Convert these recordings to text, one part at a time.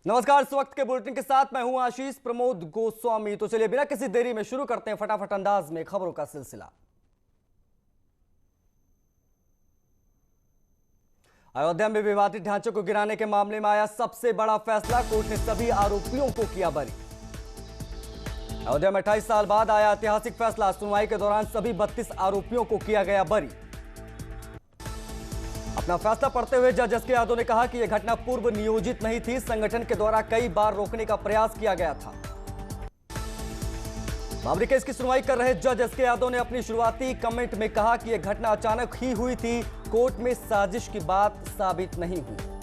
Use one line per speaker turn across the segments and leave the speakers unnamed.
नमस्कार। इस वक्त के बुलेटिन के साथ मैं हूं आशीष प्रमोद गोस्वामी। तो चलिए बिना किसी देरी में शुरू करते हैं फटाफट अंदाज में खबरों का सिलसिला। अयोध्या में विवादित ढांचे को गिराने के मामले में आया सबसे बड़ा फैसला। कोर्ट ने सभी आरोपियों को किया बरी। अयोध्या में 28 साल बाद आया ऐतिहासिक फैसला। सुनवाई के दौरान सभी 32 आरोपियों को किया गया बरी। अपना फैसला पढ़ते हुए जज एसके यादव ने कहा कि यह घटना पूर्व नियोजित नहीं थी, संगठन के द्वारा कई बार रोकने का प्रयास किया गया था। बाबरी केस की सुनवाई कर रहे जज एसके यादव ने अपनी शुरुआती कमेंट में कहा कि यह घटना अचानक ही हुई थी, कोर्ट में साजिश की बात साबित नहीं हुई।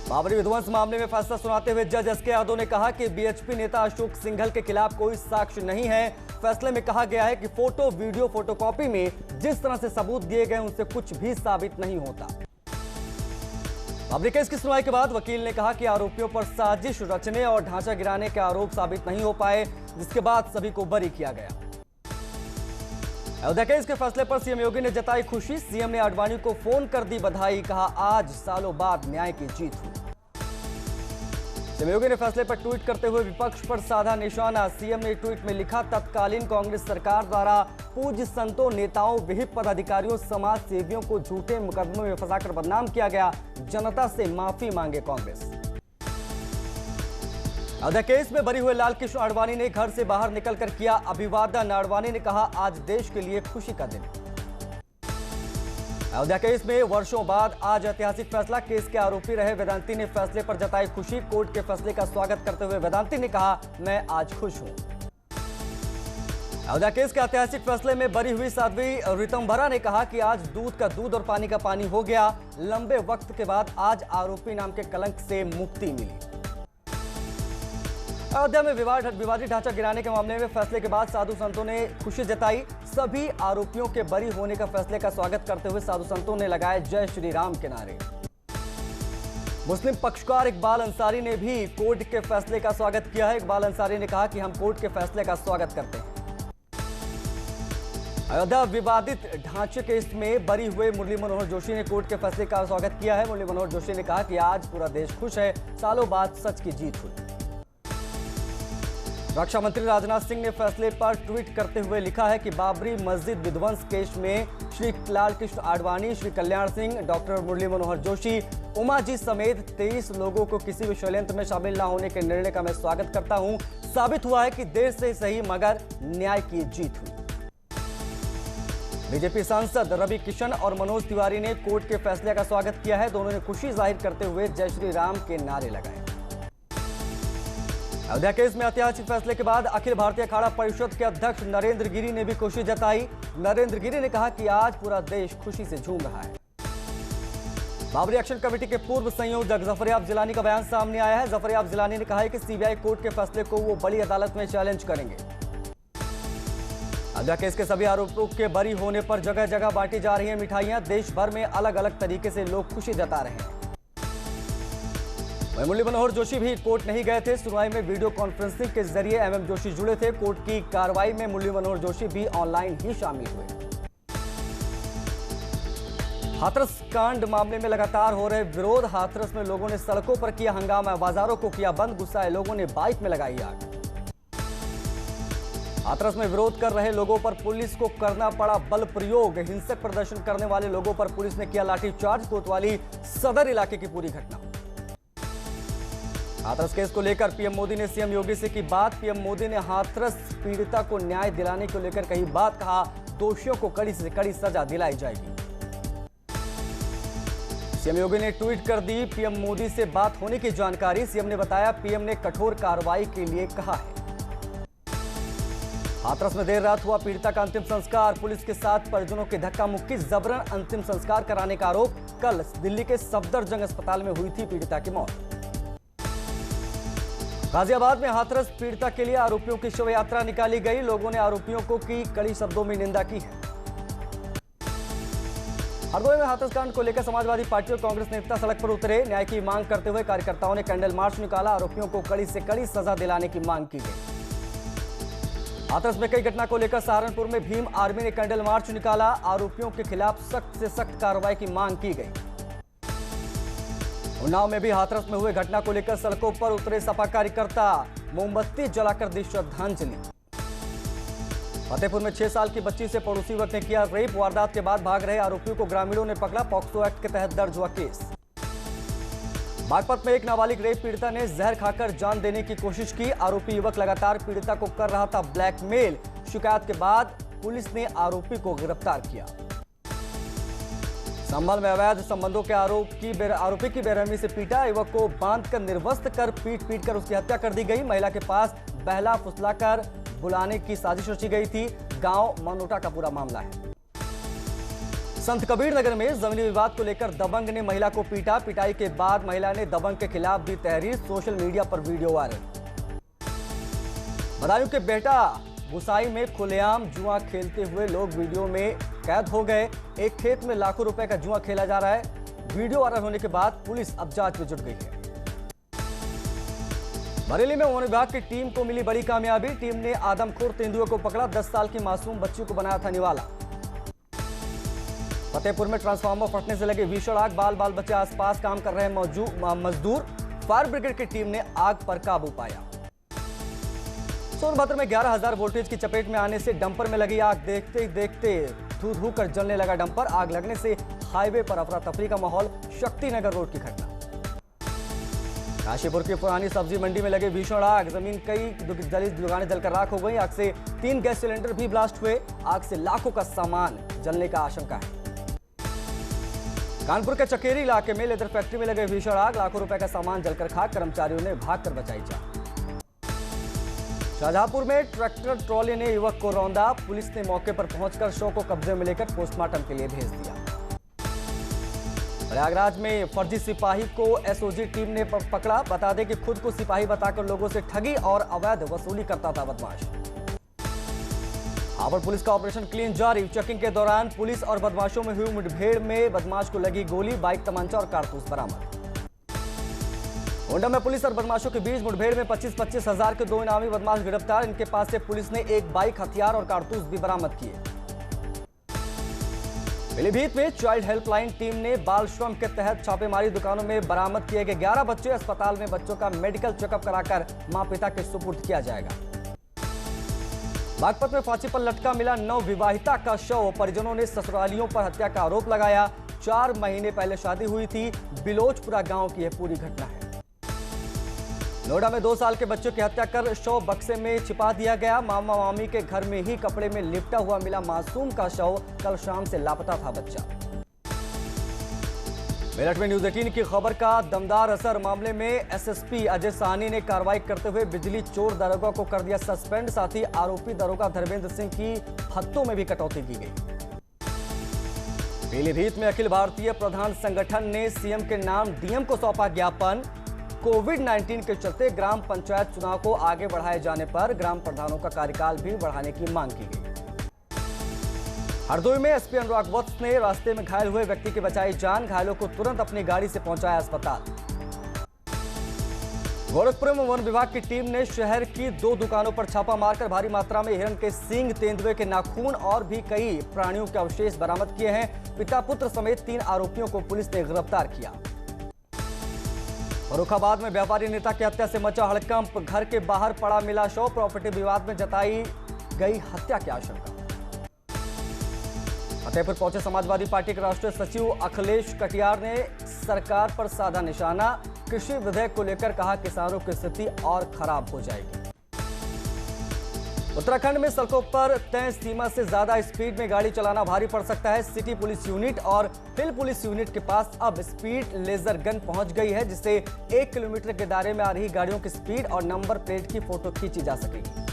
बाबरी विध्वंस मामले में फैसला सुनाते हुए जज एसके यादव ने कहा कि बीएचपी नेता अशोक सिंघल के खिलाफ कोई साक्ष्य नहीं है। फैसले में कहा गया है कि फोटो वीडियो फोटोकॉपी में जिस तरह से सबूत दिए गए उनसे कुछ भी साबित नहीं होता। बाबरी केस की सुनवाई के बाद वकील ने कहा कि आरोपियों पर साजिश रचने और ढांचा गिराने के आरोप साबित नहीं हो पाए, जिसके बाद सभी को बरी किया गया। अयोध्या केस के फैसले पर सीएम योगी ने जताई खुशी। सीएम ने आडवाणी को फोन कर दी बधाई। कहा आज सालों बाद न्याय की जीत हुई। सीएम योगी ने फैसले पर ट्वीट करते हुए विपक्ष पर साधा निशाना। सीएम ने ट्वीट में लिखा, तत्कालीन कांग्रेस सरकार द्वारा पूज्य संतों, नेताओं, विहिप पदाधिकारियों, समाज सेवियों को झूठे मुकदमों में फंसाकर बदनाम किया गया। जनता से माफी मांगे कांग्रेस। अयोध्या केस में बरी हुए लालकृष्ण आडवाणी ने घर से बाहर निकलकर किया अभिवादन। आडवाणी ने कहा आज देश के लिए खुशी का दिन। अयोध्या केस में वर्षों बाद आज ऐतिहासिक फैसला। केस के आरोपी रहे वेदांती ने फैसले पर जताई खुशी। कोर्ट के फैसले का स्वागत करते हुए वेदांती ने कहा, मैं आज खुश हूं। अयोध्या केस के ऐतिहासिक फैसले में बरी हुई साध्वी ऋतंभरा ने कहा कि आज दूध का दूध और पानी का पानी हो गया। लंबे वक्त के बाद आज आरोपी नाम के कलंक से मुक्ति मिली। अयोध्या में विवादित ढांचा गिराने के मामले में फैसले के बाद साधु संतों ने खुशी जताई। सभी आरोपियों के बरी होने का फैसले का स्वागत करते हुए साधु संतों ने लगाए जय श्री राम के नारे। मुस्लिम पक्षकार इकबाल अंसारी ने भी कोर्ट के फैसले का स्वागत किया है। इकबाल अंसारी ने कहा कि हम कोर्ट के फैसले का स्वागत करते हैं। अयोध्या विवादित ढांचे केस में बरी हुए मुरली मनोहर जोशी ने कोर्ट के फैसले का स्वागत किया है। मुरली मनोहर जोशी ने कहा कि आज पूरा देश खुश है, सालों बाद सच की जीत हुई। रक्षा मंत्री राजनाथ सिंह ने फैसले पर ट्वीट करते हुए लिखा है कि बाबरी मस्जिद विध्वंस केस में श्री लालकृष्ण आडवाणी, श्री कल्याण सिंह, डॉक्टर मुरली मनोहर जोशी, उमा जी समेत 23 लोगों को किसी भी षड्यंत्र में शामिल न होने के निर्णय का मैं स्वागत करता हूं। साबित हुआ है कि देर से सही मगर न्याय की जीत हुई। बीजेपी सांसद रवि किशन और मनोज तिवारी ने कोर्ट के फैसले का स्वागत किया है। दोनों ने खुशी जाहिर करते हुए जय श्री राम के नारे लगाए। अयोध्या केस में ऐतिहासिक फैसले के बाद अखिल भारतीय अखाड़ा परिषद के अध्यक्ष नरेंद्र गिरि ने भी खुशी जताई। नरेंद्र गिरि ने कहा कि आज पूरा देश खुशी से झूम रहा है। बाबरी एक्शन कमेटी के पूर्व संयोजक जफरयाब जिलानी का बयान सामने आया है। जफरयाब जिलानी ने कहा है कि सीबीआई कोर्ट के फैसले को वो बड़ी अदालत में चैलेंज करेंगे। अयोध्या केस के सभी आरोपियों के बरी होने पर जगह जगह बांटी जा रही हैं मिठाइयां। देश भर में अलग अलग तरीके से लोग खुशी जता रहे हैं। मुरली मनोहर जोशी भी कोर्ट नहीं गए थे। सुनवाई में वीडियो कॉन्फ्रेंसिंग के जरिए एमएम जोशी जुड़े थे। कोर्ट की कार्रवाई में मुरली मनोहर जोशी भी ऑनलाइन ही शामिल हुए। हाथरस कांड मामले में लगातार हो रहे विरोध। हाथरस में लोगों ने सड़कों पर किया हंगामा, बाजारों को किया बंद। गुस्साए लोगों ने बाइक में लगाई आग। हाथरस में विरोध कर रहे लोगों पर पुलिस को करना पड़ा बल प्रयोग। हिंसक प्रदर्शन करने वाले लोगों पर पुलिस ने किया लाठीचार्ज। कोतवाली सदर इलाके की पूरी घटना। हाथरस केस को लेकर पीएम मोदी ने सीएम योगी से की बात। पीएम मोदी ने हाथरस पीड़िता को न्याय दिलाने को लेकर कही बात। कहा दोषियों को कड़ी से कड़ी सजा दिलाई जाएगी। सीएम योगी ने ट्वीट कर दी पीएम मोदी से बात होने की जानकारी। सीएम ने बताया पीएम ने कठोर कार्रवाई के लिए कहा है। हाथरस में देर रात हुआ पीड़िता का अंतिम संस्कार। पुलिस के साथ परिजनों की धक्का मुक्की, जबरन अंतिम संस्कार कराने का आरोप। कल दिल्ली के सफदरजंग अस्पताल में हुई थी पीड़िता की मौत। गाजियाबाद में हाथरस पीड़िता के लिए आरोपियों की शव यात्रा निकाली गई। लोगों ने आरोपियों को की कड़ी शब्दों में निंदा की है। हरदोई में हाथरस कांड को लेकर समाजवादी पार्टी और कांग्रेस नेता सड़क पर उतरे। न्याय की मांग करते हुए कार्यकर्ताओं ने कैंडल मार्च निकाला। आरोपियों को कड़ी से कड़ी सजा दिलाने की मांग की गई। हाथरस में कई घटना को लेकर सहारनपुर में भीम आर्मी ने कैंडल मार्च निकाला। आरोपियों के खिलाफ सख्त से सख्त कार्रवाई की मांग की गई। उन्नाव में भी हाथरस में हुए घटना को लेकर सड़कों पर उतरे सपा कार्यकर्ता, मोमबत्ती जलाकर दी श्रद्धांजलि। फतेहपुर में 6 साल की बच्ची से पड़ोसी युवक ने किया रेप। वारदात के बाद भाग रहे आरोपियों को ग्रामीणों ने पकड़ा। पॉक्सो एक्ट के तहत दर्ज हुआ केस। बागपत में एक नाबालिग रेप पीड़िता ने जहर खाकर जान देने की कोशिश की। आरोपी युवक लगातार पीड़िता को कर रहा था ब्लैकमेल। शिकायत के बाद पुलिस ने आरोपी को गिरफ्तार किया। संभल में अवैध संबंधों के आरोपी की बेरहमी से पीटा। युवक को बांधकर निर्वस्त्र कर पीट कर उसकी हत्या कर दी गई। महिला के पास बहला फुसलाकर बुलाने की साजिश रची गई थी। गांव मनोटा का पूरा मामला है। संत कबीर नगर में जमीनी विवाद को लेकर दबंग ने महिला को पीटा। पिटाई के बाद महिला ने दबंग के खिलाफ दी तहरीर। सोशल मीडिया पर वीडियो वायरल। बदायूं के बेटा गुसाई में खुलेआम जुआ खेलते हुए लोग वीडियो में कैद हो गए। एक खेत में लाखों रुपए का जुआ खेला जा रहा है। वीडियो वायरल होने के बाद पुलिस अब जांच में जुट गई है। बरेली में वन विभाग की टीम को मिली बड़ी कामयाबी। टीम ने आदमखोर तेंदुए को पकड़ा। 10 साल की मासूम बच्ची को बनाया था निवाला। फतेहपुर में ट्रांसफार्मर फटने से लगे भीषण आग। बाल बच्चे आसपास काम कर रहे मजदूर। फायर ब्रिगेड की टीम ने आग पर काबू पाया। सोनभद्र में 11,000 वोल्टेज की चपेट में आने से डंपर में लगी आग। देखते ही देखते धू कर जलने लगा डंपर। आग लगने से हाईवे पर अफरा तफरी का माहौल। शक्तिनगर रोड की घटना। काशीपुर की पुरानी सब्जी मंडी में लगे भीषण आग। जमीन कई दुकानें जलकर राख हो गई। आग से 3 गैस सिलेंडर भी ब्लास्ट हुए। आग से लाखों का सामान जलने का आशंका है। कानपुर के चकेरी इलाके में लेदर फैक्ट्री में लगे भीषण आग। लाखों रुपए का सामान जलकर खाक। कर्मचारियों ने भागकर बचाई जान। शाहजहांपुर में ट्रैक्टर ट्रॉली ने युवक को रौंदा। पुलिस ने मौके पर पहुंचकर शव को कब्जे में लेकर पोस्टमार्टम के लिए भेज दिया। प्रयागराज में फर्जी सिपाही को एसओजी टीम ने पकड़ा। बता दें कि खुद को सिपाही बताकर लोगों से ठगी और अवैध वसूली करता था बदमाश। हावड़ पुलिस का ऑपरेशन क्लीन जारी। चेकिंग के दौरान पुलिस और बदमाशों में हुई मुठभेड़ में बदमाश को लगी गोली। बाइक, तमंचा और कारतूस बरामद। गोंडा में पुलिस और बदमाशों के बीच मुठभेड़ में 25-25 हजार के 2 इनामी बदमाश गिरफ्तार। इनके पास से पुलिस ने एक बाइक, हथियार और कारतूस भी बरामद किए। पीलीभीत में चाइल्ड हेल्पलाइन टीम ने बाल श्रम के तहत छापेमारी। दुकानों में बरामद किए गए 11 बच्चे। अस्पताल में बच्चों का मेडिकल चेकअप कराकर मां पिता के सुपुर्द किया जाएगा। बागपत में फांसी पर लटका मिला नवविवाहिता का शव। परिजनों ने ससुरालियों पर हत्या का आरोप लगाया। 4 महीने पहले शादी हुई थी। बिलोचपुरा गांव की यह पूरी घटना है। नोएडा में 2 साल के बच्चों की हत्या कर शव बक्से में छिपा दिया गया। मामा मामी के घर में ही कपड़े में लिपटा हुआ मिला मासूम का शव। कल शाम से लापता था बच्चा। मेरठ में न्यूज 18 की खबर का दमदार असर। मामले में एसएसपी अजय साहनी ने कार्रवाई करते हुए बिजली चोर दरोगा को कर दिया सस्पेंड। साथ ही आरोपी दरोगा धर्मेंद्र सिंह की भत्तों में भी कटौती की गई। पीलीभीत में अखिल भारतीय प्रधान संगठन ने सीएम के नाम डीएम को सौंपा ज्ञापन। कोविड-19 के चलते ग्राम पंचायत चुनाव को आगे बढ़ाए जाने पर ग्राम प्रधानों का कार्यकाल भी बढ़ाने की मांग की गई। हरदोई में एसपी अनुराग वत्स ने रास्ते में घायल हुए व्यक्ति की बचाई जान। घायलों को तुरंत अपनी गाड़ी से पहुंचाया अस्पताल। गोरखपुर में वन विभाग की टीम ने शहर की 2 दुकानों पर छापा मारकर भारी मात्रा में हिरण के सींग, तेंदुए के नाखून और भी कई प्राणियों के अवशेष बरामद किए हैं। पिता पुत्र समेत 3 आरोपियों को पुलिस ने गिरफ्तार किया। फर्रुखाबाद में व्यापारी नेता की हत्या से मचा हड़कंप। घर के बाहर पड़ा मिला शव। प्रॉपर्टी विवाद में जताई गई हत्या की आशंका। फतेहपुर पहुंचे समाजवादी पार्टी के राष्ट्रीय सचिव अखिलेश कटियार ने सरकार पर साधा निशाना। कृषि विधेयक को लेकर कहा किसानों की स्थिति और खराब हो जाएगी। उत्तराखंड में सड़कों पर तय सीमा से ज्यादा स्पीड में गाड़ी चलाना भारी पड़ सकता है। सिटी पुलिस यूनिट और हिल पुलिस यूनिट के पास अब स्पीड लेजर गन पहुंच गई है, जिससे 1 किलोमीटर के दायरे में आ रही गाड़ियों की स्पीड और नंबर प्लेट की फोटो खींची जा सकेगी।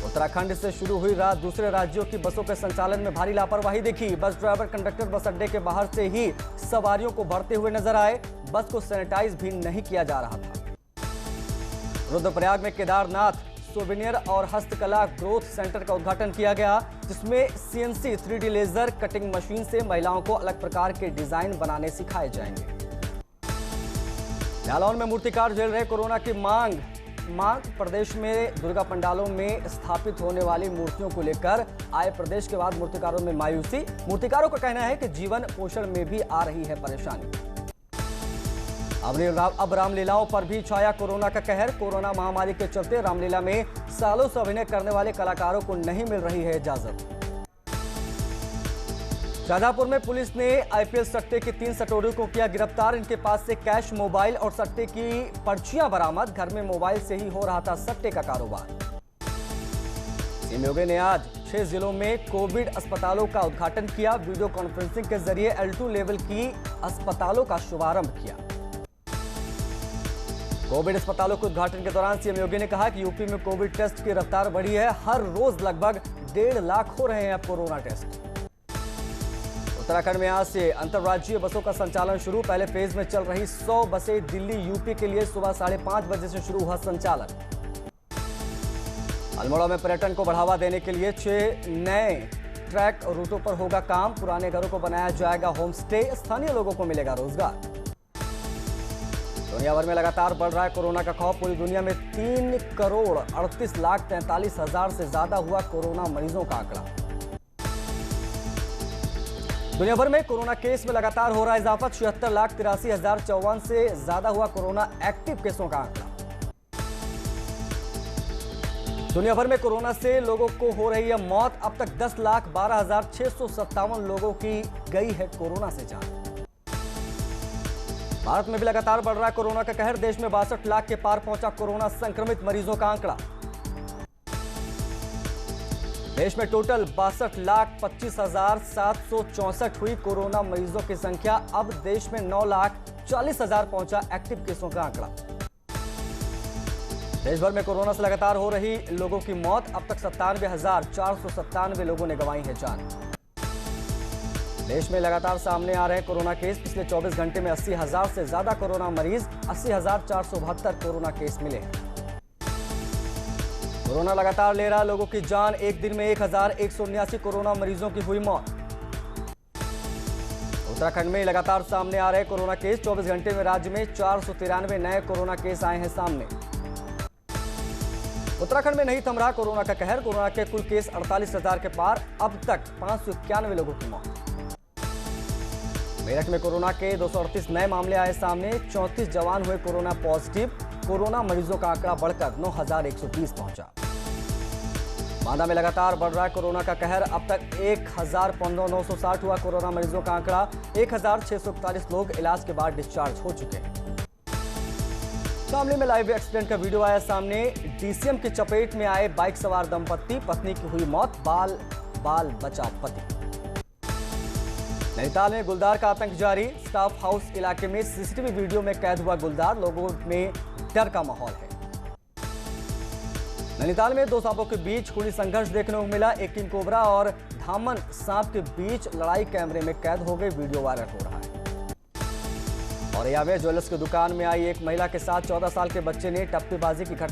उत्तराखंड से शुरू हुई रात दूसरे राज्यों की बसों के संचालन में भारी लापरवाही देखी। बस ड्राइवर, कंडक्टर बस अड्डे के बाहर से ही सवारियों को भरते हुए नजर आए। बस को सैनिटाइज भी नहीं किया जा रहा था। रुद्रप्रयाग में केदारनाथ सोवेनियर और हस्तकला ग्रोथ सेंटर का उद्घाटन किया गया, जिसमें CNC 3D laser cutting machine से महिलाओं को अलग प्रकार के डिजाइन बनाने सिखाए जाएंगे। जालौन में मूर्तिकार झेल रहे कोरोना की मांग। प्रदेश में दुर्गा पंडालों में स्थापित होने वाली मूर्तियों को लेकर आए प्रदेश के बाद मूर्तिकारों में मायूसी। मूर्तिकारों का कहना है कि जीवन पोषण में भी आ रही है परेशानी। अब रामलीलाओं पर भी छाया कोरोना का कहर। कोरोना महामारी के चलते रामलीला में सालों से अभिनय करने वाले कलाकारों को नहीं मिल रही है इजाजत। शाहजहांपुर में पुलिस ने आईपीएल सट्टे के 3 सटोरियों को किया गिरफ्तार। इनके पास से कैश, मोबाइल और सट्टे की पर्चियां बरामद। घर में मोबाइल से ही हो रहा था सट्टे का कारोबार। सीएम योगी ने आज 6 जिलों में कोविड अस्पतालों का उद्घाटन किया। वीडियो कॉन्फ्रेंसिंग के जरिए L2 लेवल की अस्पतालों का शुभारंभ किया। कोविड अस्पतालों के उद्घाटन के दौरान सीएम योगी ने कहा कि यूपी में कोविड टेस्ट की रफ्तार बढ़ी है। हर रोज लगभग 1.5 लाख हो रहे हैं अब कोरोना टेस्ट। उत्तराखंड में आज से अंतर्राज्यीय बसों का संचालन शुरू। पहले फेज में चल रही 100 बसें दिल्ली यूपी के लिए सुबह 5:30 बजे से शुरू हुआ संचालन। अल्मोड़ा में पर्यटन को बढ़ावा देने के लिए 6 नए ट्रैक रूटों पर होगा काम। पुराने घरों को बनाया जाएगा होम स्टे। स्थानीय लोगों को मिलेगा रोजगार। दुनिया भर में लगातार बढ़ रहा है कोरोना का खौफ। पूरी दुनिया में 3,38,43,000 से ज्यादा हुआ कोरोना मरीजों का आंकड़ा। दुनिया भर में कोरोना केस में लगातार हो रहा है इजाफा। 76,83,054 से ज्यादा हुआ कोरोना एक्टिव केसों का आंकड़ा। दुनिया भर में कोरोना से लोगों को हो रही है मौत। अब तक 10,12,657 लोगों की गई है कोरोना से जान। भारत में भी लगातार बढ़ रहा है कोरोना का कहर। देश में 62 लाख के पार पहुंचा कोरोना संक्रमित मरीजों का आंकड़ा। देश में टोटल 62,25,764 हुई कोरोना मरीजों की संख्या। अब देश में 9,40,000 पहुंचा एक्टिव केसों का आंकड़ा। देश भर में कोरोना से लगातार हो रही लोगों की मौत। अब तक 97,497 लोगों ने गंवाई है जान। देश में लगातार सामने आ रहे कोरोना केस। पिछले 24 घंटे में 80,000 से ज्यादा कोरोना मरीज, 80,472 कोरोना केस मिले हैं। कोरोना लगातार ले रहा लोगों की जान। एक दिन में 1,179 कोरोना मरीजों की हुई मौत। उत्तराखंड में लगातार सामने आ रहे कोरोना केस। 24 घंटे में राज्य में 493 नए कोरोना केस आए हैं सामने। उत्तराखंड में नहीं थम रहा कोरोना का कहर। कोरोना के कुल केस 48,000 के पार। अब तक 591 लोगों की मौत। मेरठ में कोरोना के 238 नए मामले आए सामने। 34 जवान हुए कोरोना पॉजिटिव। कोरोना मरीजों का आंकड़ा बढ़कर 9,120 पहुंचा। बांदा में लगातार बढ़ रहा है कोरोना का कहर। अब तक 1,15,960 हुआ कोरोना मरीजों का आंकड़ा। 1,641 लोग इलाज के बाद डिस्चार्ज हो चुके हैं। शामली में लाइव एक्सीडेंट का वीडियो आया सामने। डीसीएम की चपेट में आए बाइक सवार दंपत्ति। पत्नी की हुई मौत। बाल बाल बचा पति। नैनीताल में गुलदार का आतंक जारी। स्टाफ हाउस इलाके में सीसीटीवी वीडियो में कैद हुआ गुलदार। लोगों में डर का माहौल है। नैनीताल में 2 सांपों के बीच खूनी संघर्ष देखने को मिला। एक किंग कोबरा और धामन सांप के बीच लड़ाई कैमरे में कैद हो गई। वीडियो वायरल हो रहा है। और में ज्वेलर्स की दुकान में आई एक महिला के साथ 14 साल के बच्चे ने टप्पीबाजी की घटना